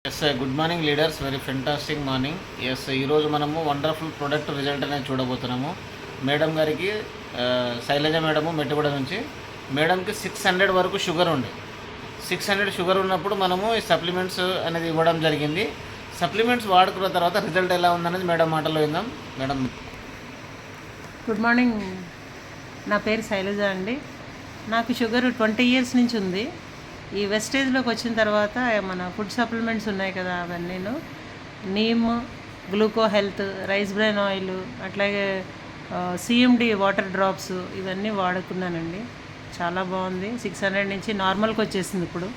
Yes good morning leaders, very fantastic morning. Yes ఈరోజు మనము wonderful product result అనేది చూడబోతున్నాము. మేడం గారికి శైలజ మేడము మెట్టుగూడ నుంచి, మేడంకి 600 వరకు షుగర్ ఉంది. 600 షుగర్ ఉన్నప్పుడు మనము ఈ సప్లిమెంట్స్ అనేది ఇవ్వడం జరిగింది. సప్లిమెంట్స్ వాడుకున్న తర్వాత రిజల్ట్ ఎలా ఉందనేది మేడం మాటల్లో విందాం. మేడం గుడ్ మార్నింగ్, నా పేరు శైలజ అండి. నాకు షుగర్ 20 ఇయర్స్ నుంచి ఉంది. ఈ వెస్టేజ్లోకి వచ్చిన తర్వాత మన ఫుడ్ సప్లిమెంట్స్ ఉన్నాయి కదా, అవన్నీను neem, గ్లూకో health, rice brain oil, అట్లాగే సిఎండి వాటర్ డ్రాప్స్ ఇవన్నీ వాడుకున్నానండి. చాలా బాగుంది. 600 నుంచి నార్మల్కి వచ్చేసింది. ఇప్పుడు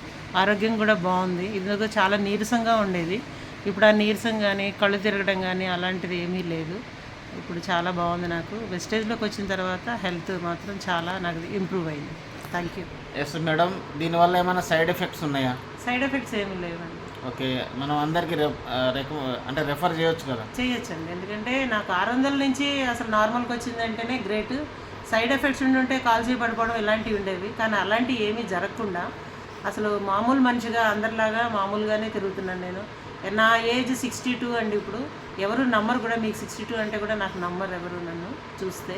ఆరోగ్యం కూడా బాగుంది. ఇదిగో చాలా నీరసంగా ఉండేది. ఇప్పుడు ఆ నీరసం కానీ కళ్ళు తిరగడం కానీ అలాంటిది ఏమీ లేదు. ఇప్పుడు చాలా బాగుంది. నాకు వెస్టేజ్లోకి వచ్చిన తర్వాత హెల్త్ మాత్రం చాలా నాకు ఇంప్రూవ్ అయింది. Thank you. ఎస్ మేడం, దీనివల్ల ఏమైనా సైడ్ ఎఫెక్ట్స్ ఉన్నాయా? సైడ్ ఎఫెక్ట్స్ ఏమీ లేవండి. ఓకే, మనం అందరికీ అంటే రెఫర్ చేయొచ్చు కదా? చేయొచ్చండి, ఎందుకంటే నాకు 600 నుంచి అసలు నార్మల్కి వచ్చిందంటేనే గ్రేట్. సైడ్ ఎఫెక్ట్స్ ఉండుంటే కాల్చి పడిపోవడం ఇలాంటివి ఉండేవి, కానీ అలాంటివి ఏమీ జరగకుండా అసలు మామూలు మనిషిగా అందరిలాగా మామూలుగానే తిరుగుతున్నాను నేను. నా ఏజ్ 62 అండి. ఇప్పుడు ఎవరు నమ్మరు కూడా, మీకు 62 అంటే కూడా నాకు నమ్మరు ఎవరు నన్ను చూస్తే.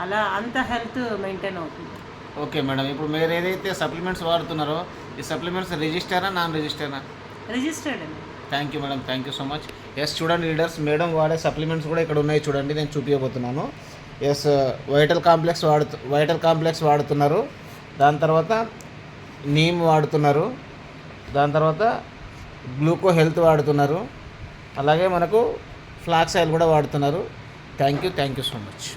అలా అంత హెల్త్ మెయింటైన్ అవుతుంది. ఓకే మేడం, ఇప్పుడు మీరు ఏదైతే సప్లిమెంట్స్ వాడుతున్నారో ఈ సప్లిమెంట్స్ రిజిస్టరా నాన్ రిజిస్టరా? రిజిస్టర్డ్ అండి. Thank you madam, thank you so much. Yes చూడండి లీడర్స్, మేడం వాడే సప్లిమెంట్స్ కూడా ఇక్కడ ఉన్నాయి చూడండి, నేను చూపించబోతున్నాను. ఎస్ వైటల్ కాంప్లెక్స్ వాడుతున్నారు, దాని తర్వాత నీమ్ వాడుతున్నారు, దాని తర్వాత గ్లూకో హెల్త్ వాడుతున్నారు, అలాగే మనకు ఫ్లాక్స్ ఆయిల్ కూడా వాడుతున్నారు. Thank you so much.